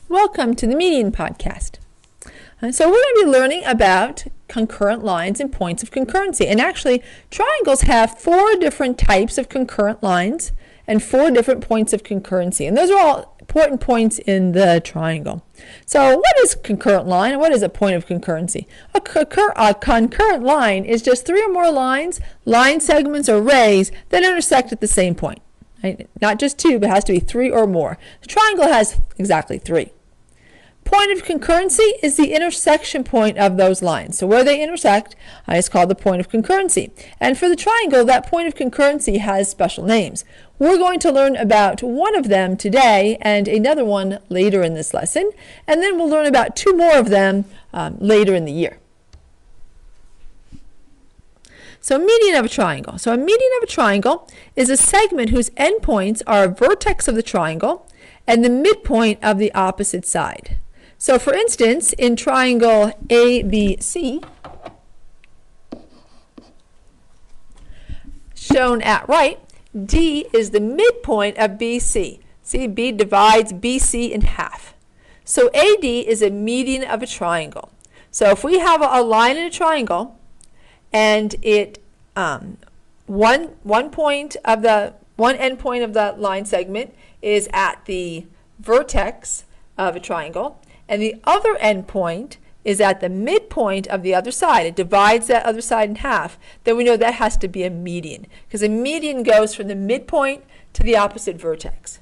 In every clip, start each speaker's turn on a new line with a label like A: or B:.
A: Welcome to the Median Podcast. So we're going to be learning about concurrent lines and points of concurrency. And actually, triangles have 4 different types of concurrent lines and 4 different points of concurrency. And those are all important points in the triangle. So what is concurrent line and what is a point of concurrency? A concurrent line is just 3 or more lines, line segments, or rays that intersect at the same point. Right? Not just 2, but it has to be 3 or more. The triangle has exactly 3. Point of concurrency is the intersection point of those lines. So where they intersect is called the point of concurrency. And for the triangle, that point of concurrency has special names. We're going to learn about one of them today and another one later in this lesson. And then we'll learn about 2 more of them later in the year. So median of a triangle. So a median of a triangle is a segment whose endpoints are a vertex of the triangle and the midpoint of the opposite side. So for instance, in triangle ABC, shown at right, D is the midpoint of BC. See, B divides BC in half. So AD is a median of a triangle. So if we have a line in a triangle and it one endpoint of the line segment is at the vertex of a triangle, and the other endpoint is at the midpoint of the other side. It divides that other side in half. Then we know that has to be a median, because a median goes from the midpoint to the opposite vertex.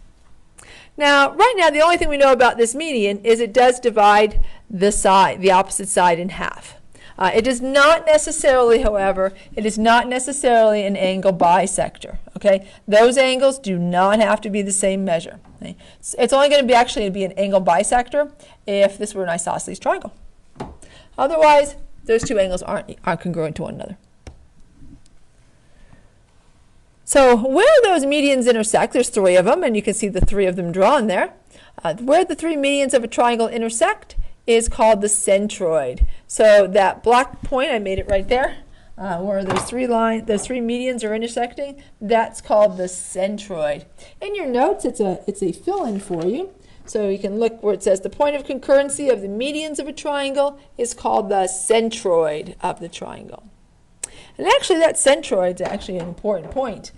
A: Now, right now, the only thing we know about this median is it does divide the opposite side in half. It does not necessarily, however, it is not necessarily an angle bisector. Okay, those angles do not have to be the same measure. Okay? It's only going to be an angle bisector if this were an isosceles triangle. Otherwise, those 2 angles aren't congruent to one another. So where those medians intersect, there's 3 of them, and you can see the 3 of them drawn there. Where the 3 medians of a triangle intersect is called the centroid. So that black point, I made it right there, where those 3 medians are intersecting, that's called the centroid. In your notes, it's a fill-in for you. So you can look where it says the point of concurrency of the medians of a triangle is called the centroid of the triangle. And actually, that centroid is actually an important point.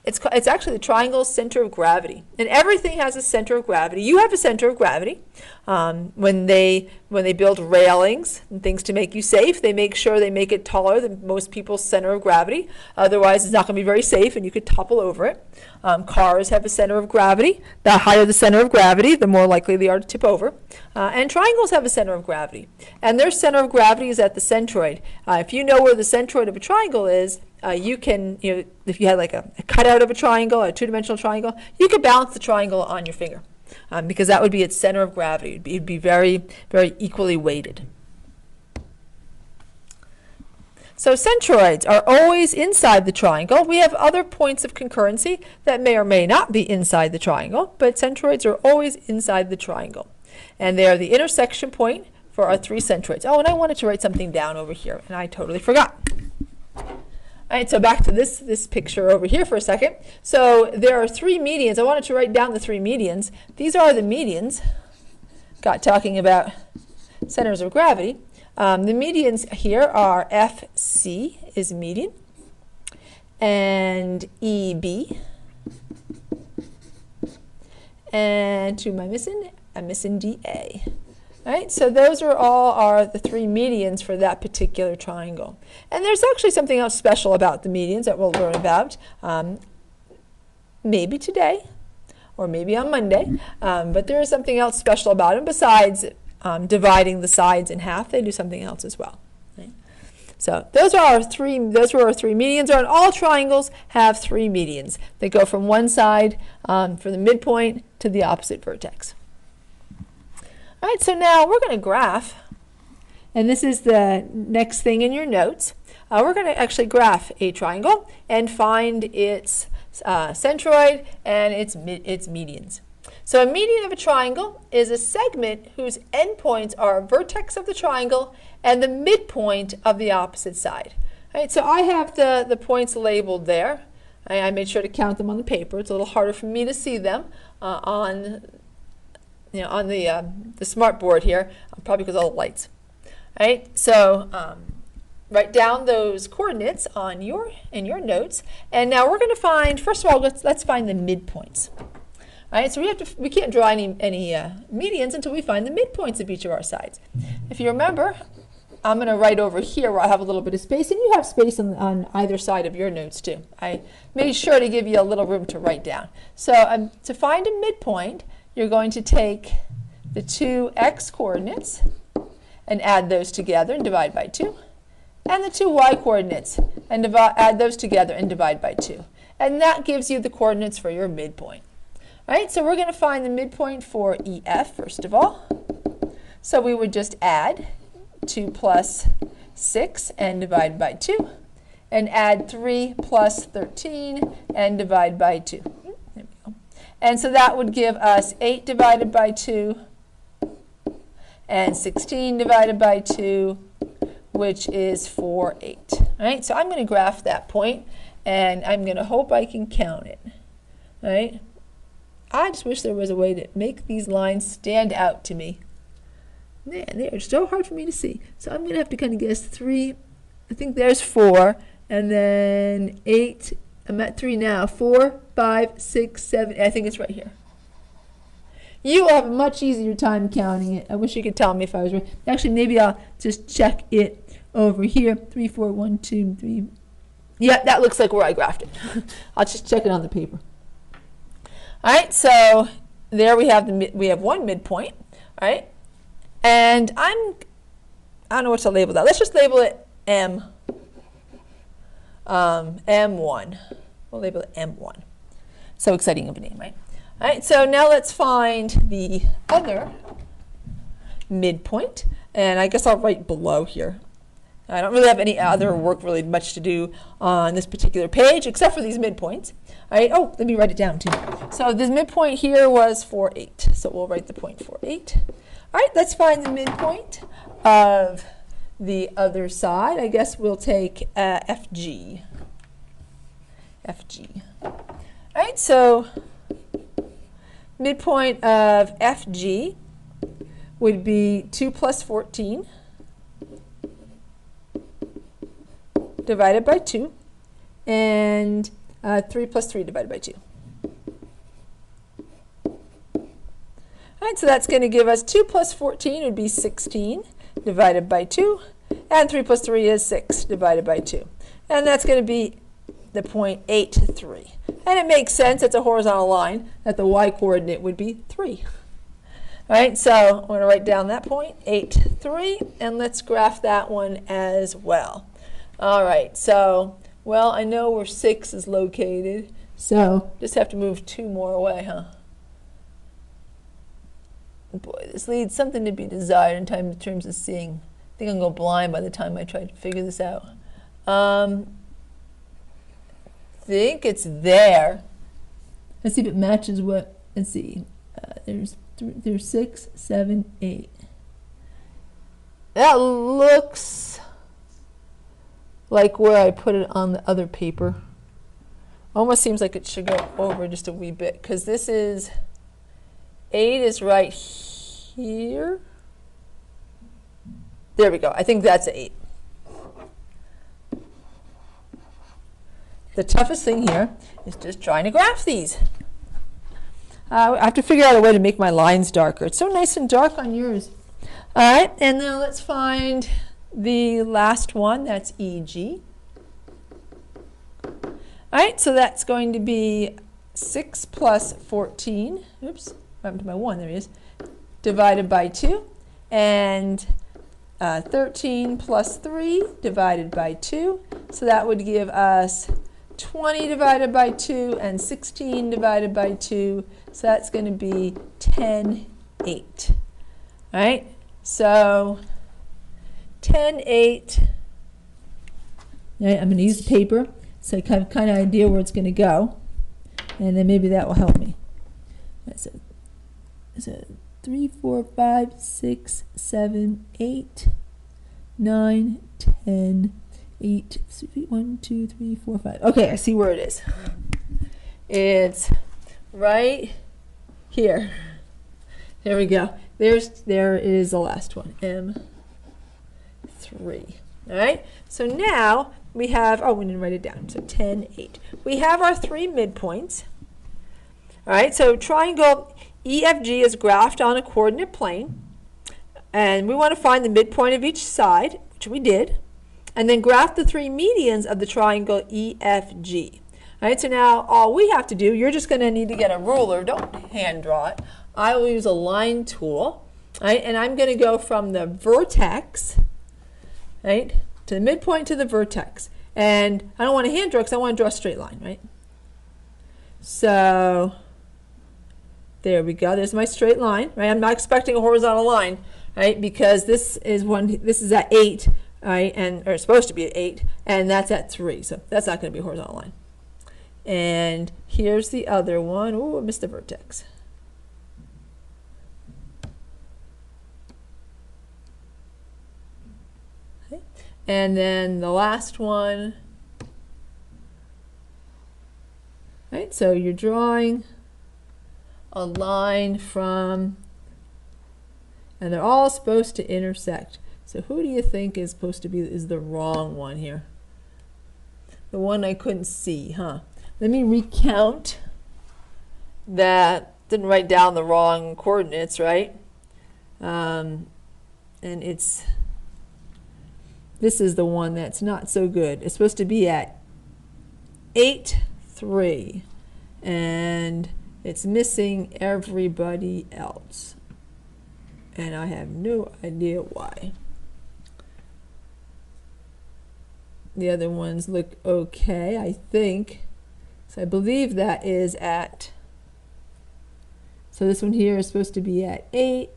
A: It's actually the triangle's center of gravity, and everything has a center of gravity. You have a center of gravity. When they build railings and things to make you safe, they make sure they make it taller than most people's center of gravity. Otherwise, it's not going to be very safe, and you could topple over it. Cars have a center of gravity. The higher the center of gravity, the more likely they are to tip over. And triangles have a center of gravity, and their center of gravity is at the centroid. If you know where the centroid of a triangle is, you can, if you had like a cutout of a triangle, a 2-dimensional triangle, you could balance the triangle on your finger because that would be its center of gravity. It'd be very, very equally weighted. So centroids are always inside the triangle. We have other points of concurrency that may or may not be inside the triangle, but centroids are always inside the triangle. And they are the intersection point for our 3 centroids. Oh, and I wanted to write something down over here, and I totally forgot. All right, so back to this picture over here for a second. So there are 3 medians. I wanted to write down the 3 medians. These are the medians. Talking about centers of gravity. The medians here are FC is median, and EB. And who am I missing? I'm missing DA. All right, so those are the 3 medians for that particular triangle. And there's actually something else special about the medians that we'll learn about maybe today or maybe on Monday. But there is something else special about them besides dividing the sides in half. They do something else as well. Right? So those are our 3 medians. And all triangles have 3 medians. They go from one side from the midpoint to the opposite vertex. All right, so now we're going to graph, and this is the next thing in your notes. We're going to actually graph a triangle and find its centroid and its medians. So a median of a triangle is a segment whose endpoints are a vertex of the triangle and the midpoint of the opposite side. All right, so I have the points labeled there. I made sure to count them on the paper. It's a little harder for me to see them on on the smart board here, probably because of all the lights. All right, so write down those coordinates in your notes, and now we're going to find, first of all, let's find the midpoints. All right, so we can't draw any medians until we find the midpoints of each of our sides. If you remember, I'm going to write over here where I have a little bit of space, and you have space on either side of your notes too. I made sure to give you a little room to write down. So to find a midpoint, you're going to take the two x coordinates and add those together and divide by 2, and the two y coordinates and add those together and divide by 2. And that gives you the coordinates for your midpoint. All right, so we're going to find the midpoint for EF first of all. So we would just add 2 plus 6 and divide by 2, and add 3 plus 13 and divide by 2. There we go. And so that would give us 8 divided by 2 and 16 divided by 2, which is 4, 8. All right, so I'm going to graph that point, and I'm going to hope I can count it. All right, I just wish there was a way to make these lines stand out to me. Man, they are so hard for me to see. So I'm going to have to kind of guess 3. I think there's 4, and then 8. I'm at 3 now. 4, 5, 6, 7. I think it's right here. You will have a much easier time counting it. I wish you could tell me if I was right. Actually, maybe I'll just check it over here. 3, 4, 1, 2, 3. Yeah, that looks like where I graphed it. I'll just check it on the paper. All right, so there we have one midpoint. All right, and I don't know what to label that. Let's just label it M. M1. We'll label it M1. So exciting of a name, right? All right, so now let's find the other midpoint, and I guess I'll write below here. I don't really have any other work really much to do on this particular page except for these midpoints. All right, oh, let me write it down too. So this midpoint here was 4, 8. So we'll write the point 4, 8. All right, let's find the midpoint of the other side. I guess we'll take FG. FG. All right, so midpoint of FG would be 2 plus 14 divided by 2, and 3 plus 3 divided by 2. All right, so that's going to give us 2 plus 14 would be 16 divided by 2, and 3 plus 3 is 6 divided by 2. And that's going to be the point 8, 3. And it makes sense, it's a horizontal line, that the y-coordinate would be 3. All right, so I'm going to write down that point, 8, 3, and let's graph that one as well. All right, so, well, I know where 6 is located, so just have to move 2 more away, huh? Boy, this leaves something to be desired in terms of seeing. I think I'm going to go blind by the time I try to figure this out. I think it's there. Let's see if it matches what, let's see. There's 6, 7, 8. That looks like where I put it on the other paper. Almost seems like it should go over just a wee bit, because this is 8 is right here. There we go. I think that's 8. The toughest thing here is just trying to graph these. I have to figure out a way to make my lines darker. It's so nice and dark on yours. All right, and now let's find the last one. That's EG. All right, so that's going to be 6 plus 14. Oops, what happened to my 1? There it is. Divided by 2. And 13 plus 3 divided by 2. So that would give us 20 divided by 2 and 16 divided by 2. So that's going to be 10, 8. All right, so 10, 8. All right, I'm going to use paper so I have kind of idea where it's going to go. And then maybe that will help me. So 3, 4, 5, 6, 7, 8, 9, 10, 8, 1, 2, 3, 4, 5. Okay, I see where it is. It's right here. Here we go. There is the last one, M3. All right, so now we have, oh, we didn't write it down, so 10, 8. We have our 3 midpoints. All right, so triangle EFG is graphed on a coordinate plane, and we want to find the midpoint of each side, which we did, and then graph the 3 medians of the triangle EFG. All right, so now all we have to do, you're just going to need to get a ruler. Don't hand draw it. I will use a line tool, right, and I'm going to go from the vertex, right, to the midpoint to the vertex. And I don't want to hand draw because I want to draw a straight line, right? So there we go. There's my straight line, right? I'm not expecting a horizontal line, right? Because this is at 8, right? Or it's supposed to be at 8, and that's at 3. So that's not going to be a horizontal line. And here's the other one. Ooh, I missed the vertex. Okay. And then the last one. Right, so you're drawing a line from, and they're all supposed to intersect. So who do you think is supposed to be is the wrong one here? The one I couldn't see, huh? Let me recount that. Didn't write down the wrong coordinates, right? And this is the one that's not so good. It's supposed to be at 8, 3, and it's missing everybody else, and I have no idea why. The other ones look okay, I think. So I believe that is at, so this one here is supposed to be at 8.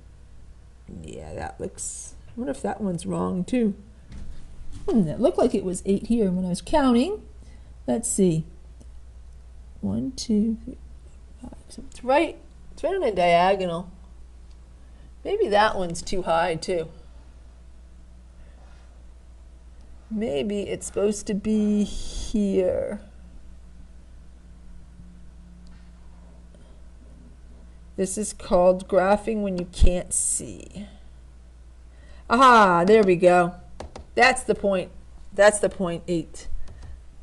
A: Yeah, that looks, I wonder if that one's wrong too. It looked like it was 8 here when I was counting. Let's see. 1, 2, 3, 4, 5. So it's right on a diagonal. Maybe that one's too high too. Maybe it's supposed to be here. This is called graphing when you can't see. Aha, there we go. That's the point. That's the point 8.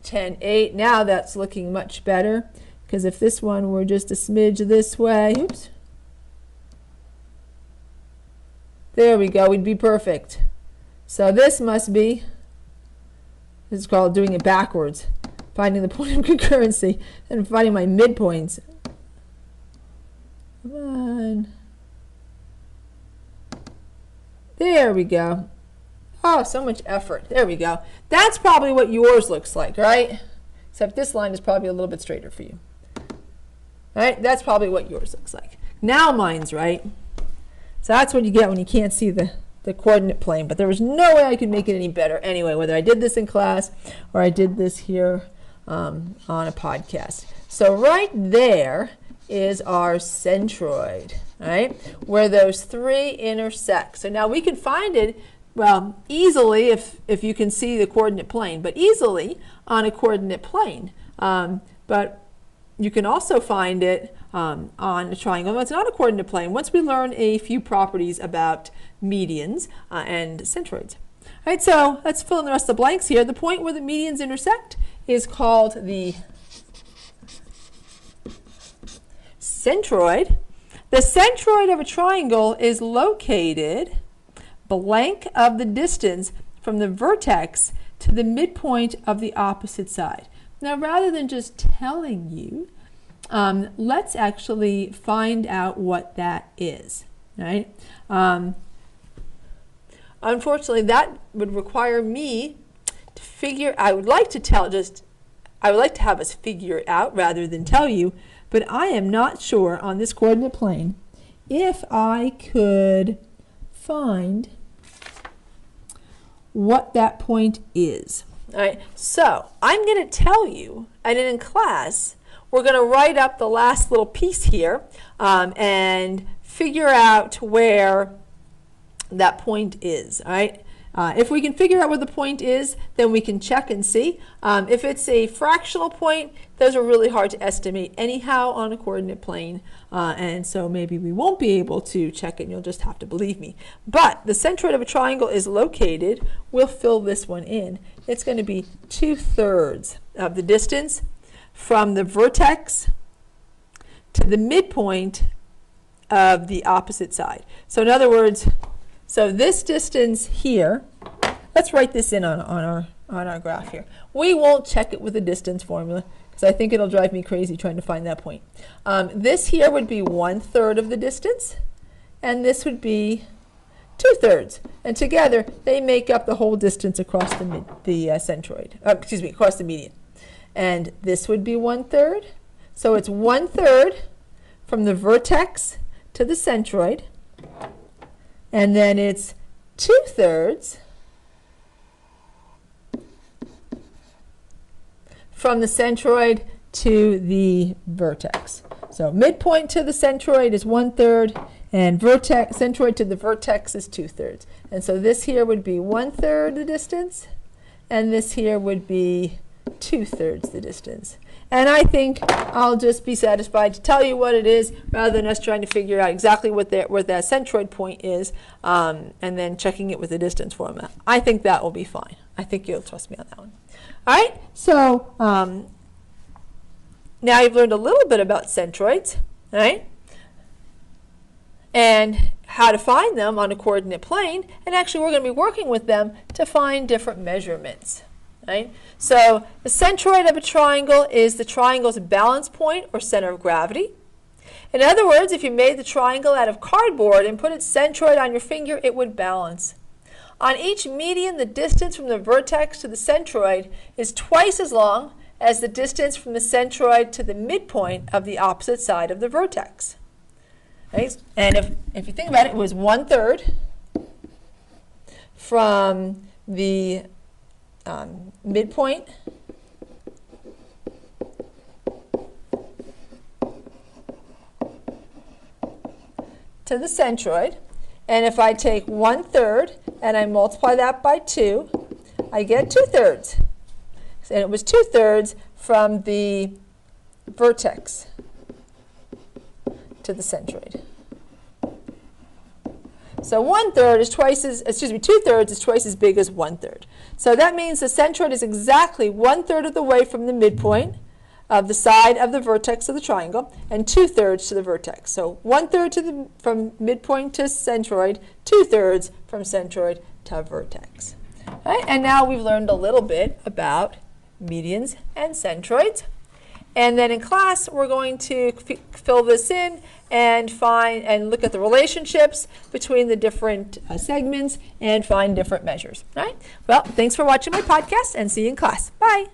A: 10, 8. Now that's looking much better, because if this one were just a smidge this way, oops. There we go, we'd be perfect. So this must be, this is called doing it backwards, finding the point of concurrency and finding my midpoints. Come on. There we go. Oh, so much effort. There we go. That's probably what yours looks like, right? Except this line is probably a little bit straighter for you. All right? That's probably what yours looks like. Now mine's right. So that's what you get when you can't see the coordinate plane. But there was no way I could make it any better anyway, whether I did this in class or I did this here on a podcast. So right there is our centroid, right? Where those 3 intersect. So now we can find it, well, easily if you can see the coordinate plane, but easily on a coordinate plane. But you can also find it on a triangle. It's not a coordinate plane once we learn a few properties about medians and centroids. All right, so let's fill in the rest of the blanks here. The point where the medians intersect is called the centroid. The centroid of a triangle is located blank of the distance from the vertex to the midpoint of the opposite side. Now, rather than just telling you, let's actually find out what that is, right? Unfortunately, that would require me to figure, I would like to have us figure it out rather than tell you, but I am not sure on this coordinate plane if I could find what that point is. All right, so I'm going to tell you, and in class, we're going to write up the last little piece here and figure out where that point is. All right, If we can figure out where the point is, then we can check and see. If it's a fractional point, those are really hard to estimate anyhow on a coordinate plane, and so maybe we won't be able to check it, and you'll just have to believe me. But the centroid of a triangle is located, we'll fill this one in. It's going to be 2/3 of the distance from the vertex to the midpoint of the opposite side. So in other words, so this distance here, let's write this in on our graph here. We won't check it with a distance formula because I think it'll drive me crazy trying to find that point. This here would be 1/3 of the distance, and this would be 2/3. And together they make up the whole distance across the centroid, across the median. And this would be 1/3. So it's 1/3 from the vertex to the centroid, and then it's 2/3 from the centroid to the vertex. So midpoint to the centroid is 1/3, and centroid to the vertex is 2/3. And so this here would be 1/3 the distance, and this here would be 2/3 the distance. And I think I'll just be satisfied to tell you what it is rather than us trying to figure out exactly what that centroid point is and then checking it with the distance formula. I think that will be fine. I think you'll trust me on that one. All right, so now you've learned a little bit about centroids, all right, and how to find them on a coordinate plane. And actually, we're going to be working with them to find different measurements. Right? So the centroid of a triangle is the triangle's balance point or center of gravity. In other words, if you made the triangle out of cardboard and put its centroid on your finger, it would balance. On each median, the distance from the vertex to the centroid is twice as long as the distance from the centroid to the midpoint of the opposite side of the vertex. Right? And if you think about it, it was 1/3 from the midpoint to the centroid, and if I take 1/3 and I multiply that by 2, I get 2/3. And it was 2/3 from the vertex to the centroid. So 2/3 is twice as big as 1/3. So that means the centroid is exactly 1/3 of the way from the midpoint of the side of the vertex of the triangle, and 2/3 to the vertex. So 1/3 from midpoint to centroid, 2/3 from centroid to vertex. All right, and now we've learned a little bit about medians and centroids. And then in class, we're going to fill this in and find and look at the relationships between the different segments and find different measures. All right? Well, thanks for watching my podcast, and see you in class. Bye.